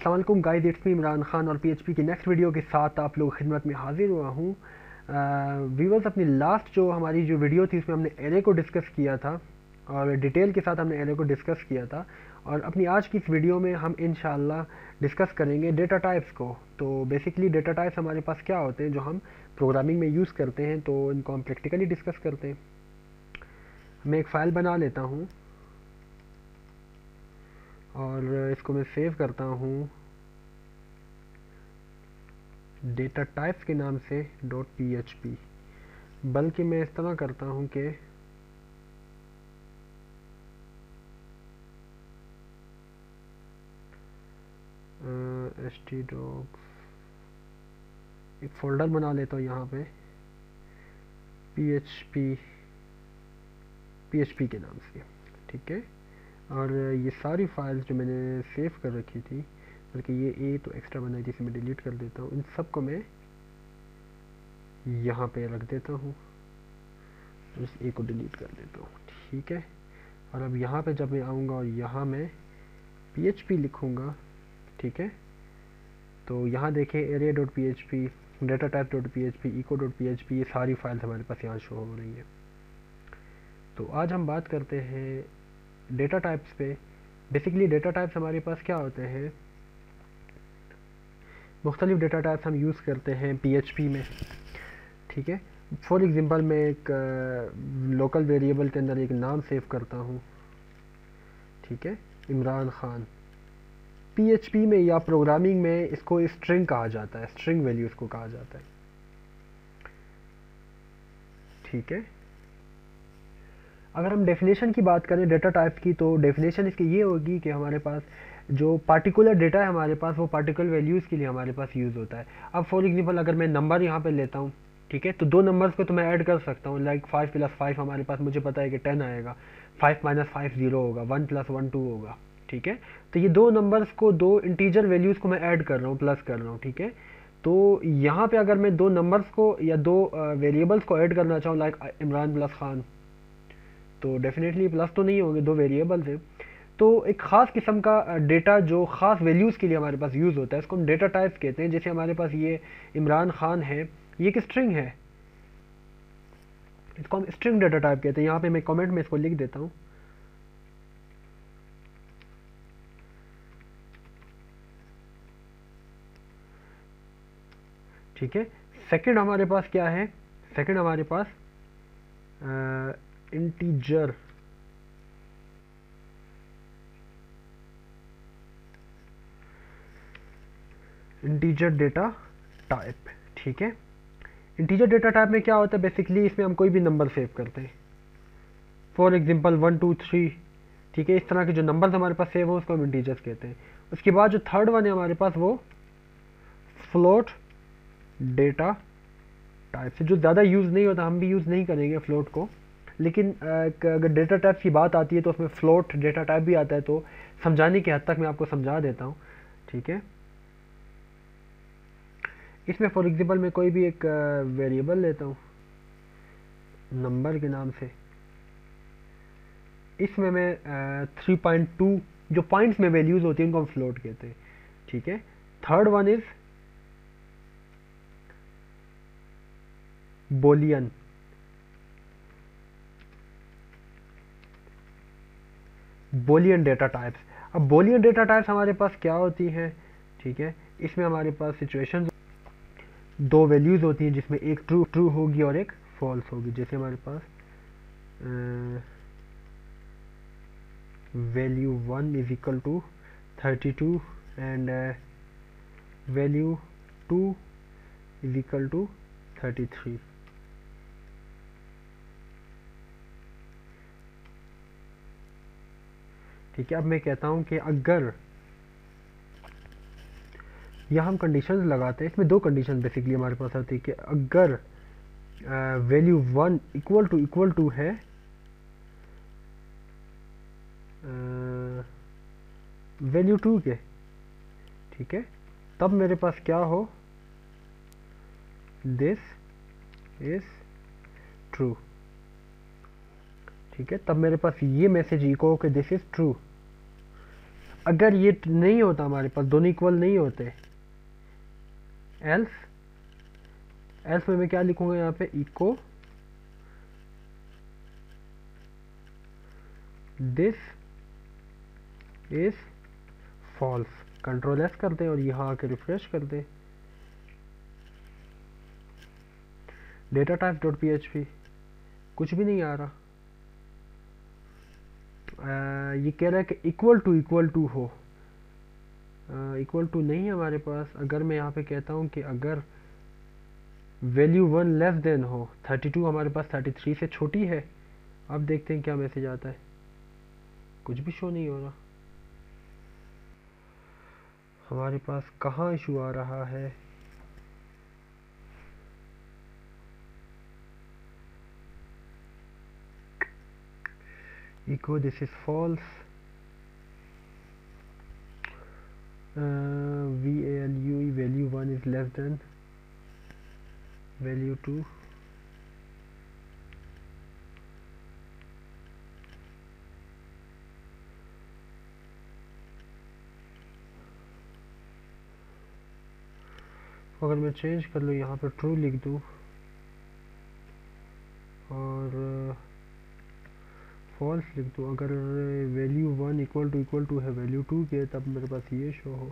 अस्सलाम वालेकुम guys, it's me Imran Khan और पीएचपी की नेक्स्ट वीडियो के साथ आप लोग खिदमत में हाजिर हुआ हूँ। व्यूवर्स, अपनी लास्ट जो हमारी जो वीडियो थी उसमें हमने एरे को डिस्कस किया था और डिटेल के साथ हमने एरे को डिस्कस किया था। और अपनी आज की इस वीडियो में हम इंशाल्लाह डिस्कस करेंगे डेटा टाइप्स को। तो बेसिकली डेटा टाइप्स हमारे पास क्या होते हैं जो हम प्रोग्रामिंग में यूज़ करते हैं, तो इनको हम प्रैक्टिकली डिस्कस करते हैं। मैं एक फ़ाइल बना लेता हूँ और इसको मैं सेव करता हूँ डेटा टाइप्स के नाम से .php। बल्कि मैं इस तरह करता हूँ कि htdocs एक फ़ोल्डर बना लेता हूँ यहाँ पे php के नाम से, ठीक है। और ये सारी फाइल्स जो मैंने सेव कर रखी थी, बल्कि ये ए तो एक्स्ट्रा बनाई थी, इसे मैं डिलीट कर देता हूँ। इन सब को मैं यहाँ पे रख देता हूँ, इस ए को डिलीट कर देता हूँ, ठीक है। और अब यहाँ पे जब मैं आऊँगा और यहाँ मैं php लिखूँगा, ठीक है, तो यहाँ देखें array.php, datatype.php, echo.php, ये सारी फाइल्स हमारे पास यहाँ शो हो रही है। तो आज हम बात करते हैं डेटा टाइप्स पे। बेसिकली डेटा टाइप्स हमारे पास क्या होते हैं, मुख्तलिफ डेटा टाइप्स हम यूज़ करते हैं PHP में, ठीक है। फॉर एग्ज़ाम्पल मैं एक लोकल वेरिएबल के अंदर एक नाम सेव करता हूँ, ठीक है, इमरान खान। PHP में या प्रोग्रामिंग में इसको स्ट्रिंग कहा जाता है, स्ट्रिंग वैल्यू इसको कहा जाता है, ठीक है। अगर हम डेफिनेशन की बात करें डेटा टाइप की, तो डेफिनेशन इसकी ये होगी कि हमारे पास जो पार्टिकुलर डेटा है हमारे पास, वो पार्टिकुलर वैल्यूज़ के लिए हमारे पास यूज़ होता है। अब फॉर एग्जांपल अगर मैं नंबर यहाँ पे लेता हूँ, ठीक है, तो दो नंबर्स को तो मैं ऐड कर सकता हूँ, लाइक 5 + 5 हमारे पास मुझे पता है कि 10 आएगा, 5 - 5 0 होगा, 1 + 1 2 होगा, ठीक है। तो ये दो नंबर्स को, दो इंटीजर वैल्यूज़ को मैं ऐड कर रहा हूँ, प्लस कर रहा हूँ, ठीक है। तो यहाँ पे अगर मैं दो नंबर्स को या दो वेरिएबल्स को ऐड करना चाहूँ, लाइक इमरान प्लस खान, तो डेफिनेटली प्लस तो नहीं होंगे, दो वेरिएबल्स हैं। तो एक ख़ास किस्म का डेटा जो ख़ास वैल्यूज़ के लिए हमारे पास यूज़ होता है, इसको हम डेटा टाइप्स कहते हैं। जैसे हमारे पास ये इमरान खान है, ये एक स्ट्रिंग है, इसको हम स्ट्रिंग डेटा टाइप कहते हैं। यहाँ पे मैं कमेंट में इसको लिख देता हूँ, ठीक है। सेकंड हमारे पास क्या है, सेकंड हमारे पास इंटीजर इंटीजर डेटा टाइप, ठीक है। इंटीजर डेटा टाइप में क्या होता है, बेसिकली इसमें हम कोई भी नंबर सेव करते हैं, फॉर एग्जांपल 1 2 3, ठीक है। इस तरह के जो नंबर्स हमारे पास सेव हो उसको हम इंटीजर्स कहते हैं। उसके बाद जो थर्ड वन है हमारे पास, वो फ्लोट डेटा टाइप से, जो ज़्यादा यूज़ नहीं होता, हम भी यूज़ नहीं करेंगे फ्लोट को, लेकिन अगर डेटा टाइप की बात आती है तो उसमें फ्लोट डेटा टाइप भी आता है, तो समझाने की हद तक मैं आपको समझा देता हूँ, ठीक है। इसमें फॉर एग्जांपल मैं कोई भी एक वेरिएबल लेता हूँ नंबर के नाम से, इसमें मैं 3.2 जो पॉइंट्स में वैल्यूज़ होती हैं उनको हम फ्लोट कहते हैं, ठीक है। Third one is Boolean, Boolean data types. अब बोलियन डेटा टाइप्स हमारे पास क्या होती हैं, ठीक है। इसमें हमारे पास सिचुएशन, दो वैल्यूज़ होती हैं जिसमें एक ट्रू ट्रू होगी और एक फॉल्स होगी। जैसे हमारे पास वैल्यू 1 = 32 एंड वैल्यू 2 = 33, ठीक है। अब मैं कहता हूँ कि अगर यहाँ हम कंडीशंस लगाते हैं, इसमें दो कंडीशन बेसिकली हमारे पास आती है कि अगर वैल्यू 1 इक्वल टू है वैल्यू 2 के, ठीक है, तब मेरे पास क्या हो, दिस इज ट्रू, ठीक है। तब मेरे पास ये मैसेज इको हो कि दिस इज ट्रू। अगर ये नहीं होता हमारे पास, दोनों इक्वल नहीं होते, एल्स एल्स में मैं क्या लिखूंगा यहाँ पे, echo this is false, control S कर दें और यहाँ आके रिफ्रेश कर दें। Data type dot P H P, कुछ भी नहीं आ रहा। ये कह रहा है कि इक्वल टू हो, इक्वल टू नहीं है हमारे पास। अगर मैं यहाँ पे कहता हूँ कि अगर वैल्यू 1 लेस देन हो, 32 हमारे पास 33 से छोटी है, अब देखते हैं क्या मैसेज आता है। कुछ भी शो नहीं हो रहा हमारे पास, कहाँ इशू आ रहा है। echo this is false, value 1 is less than value 2, अगर मैं चेंज कर लूँ यहाँ पर ट्रू लिख दूँ और फॉल्स लिख दूँ, अगर वैल्यू 1 इक्वल टू है वैल्यू 2 के, तब मेरे पास ये शो हो।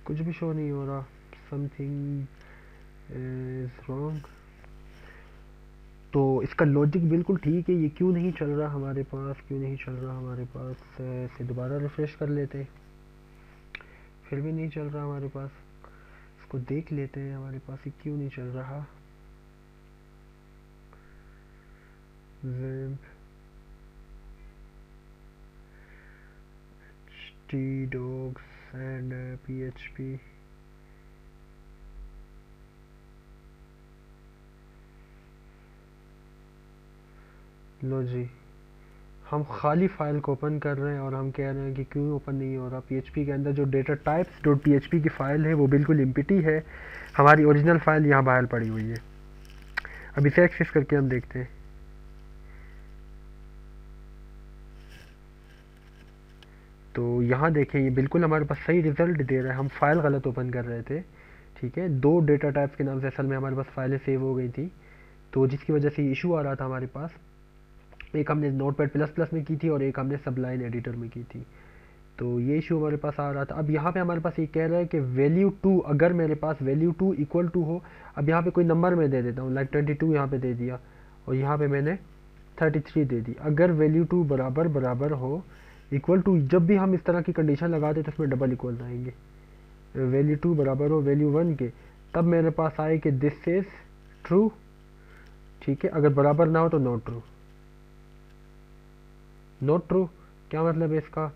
कुछ भी शो नहीं हो रहा, समथिंग इज रॉन्ग। तो इसका लॉजिक बिल्कुल ठीक है, ये क्यों नहीं चल रहा हमारे पास, इसे दोबारा रिफ्रेश कर लेते हैं, फिर भी नहीं चल रहा हमारे पास। इसको देख लेते हैं हमारे पास ये क्यों नहीं चल रहा। XAMPP htdocs and PHP, लो जी, हम खाली फाइल को ओपन कर रहे हैं और हम कह रहे हैं कि क्यों ओपन नहीं हो रहा। PHP के अंदर जो डेटा टाइप्स डॉट PHP की फ़ाइल है वो बिल्कुल एम्प्टी है, हमारी ओरिजिनल फाइल यहाँ बाहर पड़ी हुई है। अब इसे एक्सेस करके हम देखते हैं। तो यहाँ देखें, ये बिल्कुल हमारे पास सही रिजल्ट दे रहा है। हम फाइल गलत ओपन कर रहे थे, ठीक है, 2 डेटा टाइप्स के नाम से असल में हमारे पास फाइलें सेव हो गई थी, तो जिसकी वजह से इशू आ रहा था हमारे पास। एक हमने नोटपैड++ में की थी और एक हमने सबलाइन एडिटर में की थी, तो ये इशू हमारे पास आ रहा था। अब यहाँ पे हमारे पास ये कह रहा है कि वैल्यू 2, अगर मेरे पास वैल्यू 2 इक्वल टू हो, अब यहाँ पे कोई नंबर मैं दे देता हूँ, लाइक 22 यहाँ पे दे दिया और यहाँ पे मैंने 33 दे दी। अगर वैल्यू 2 बराबर हो, इक्वल टू, जब भी हम इस तरह की कंडीशन लगाते तो उसमें डबल इक्वल आएंगे। वैल्यू 2 बराबर हो वैल्यू 1 के, तब मेरे पास आए कि दिस इज ट्रू, ठीक है। अगर बराबर ना हो तो नॉट ट्रू। नॉट ट्रू क्या मतलब है इसका,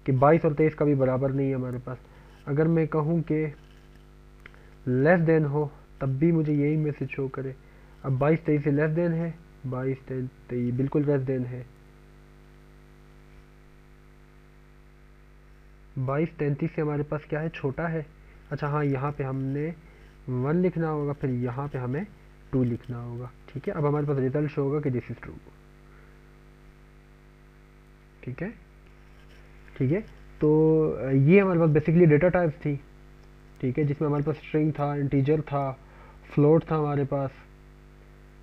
कि 22 और 23 का भी बराबर नहीं है हमारे पास। अगर मैं कहूँ कि लेस देन हो, तब भी मुझे यही मैसेज शो करे। अब 22 23 से लेस देन है, 22 23 बिल्कुल लेस देन है, 22 33 से हमारे पास क्या है, छोटा है। अच्छा हाँ, यहाँ पे हमने 1 लिखना होगा, फिर यहाँ पे हमें 2 लिखना होगा, ठीक है। अब हमारे पास रिजल्ट शो होगा कि दिस इज ट्रू, ठीक है, ठीक है। तो ये हमारे पास बेसिकली डेटा टाइप्स थी, ठीक है, जिसमें हमारे पास स्ट्रिंग था, इंटीजर था, फ्लोट था हमारे पास,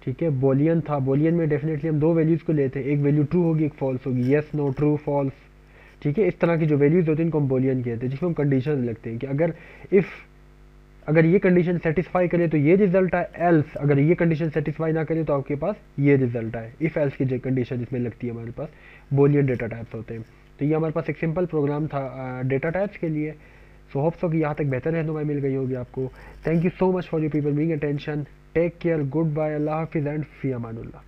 ठीक है, बोलियन था। बोलियन में डेफिनेटली हम 2 वैल्यूज़ को लेते हैं, एक वैल्यू ट्रू होगी, एक फॉल्स होगी, येस नो ट्रू फॉल्स, ठीक है। इस तरह की जो वैल्यूज़ होती हैं इनको हम बोलियन कहते हैं, जिसमें हम कंडीशन लगते हैं कि अगर ये कंडीशन सेटिस्फाई करे तो ये रिजल्ट आए, एल्स अगर ये कंडीशन सेटिस्फाई ना करे तो आपके पास ये रिजल्ट आए। इफ़ एल्स की जो कंडीशन इसमें लगती है हमारे पास, बोलियन डेटा टाइप्स होते हैं। तो ये हमारे पास एक सिंपल प्रोग्राम था डेटा टाइप्स के लिए। सो होप सो कि यहाँ तक बेहतर रहनुमाई मिल गई होगी आपको। Thank you so much for you people being attention. Take care, goodbye, अल्लाह हाफिज़ एंड फी अमानुल्लाह।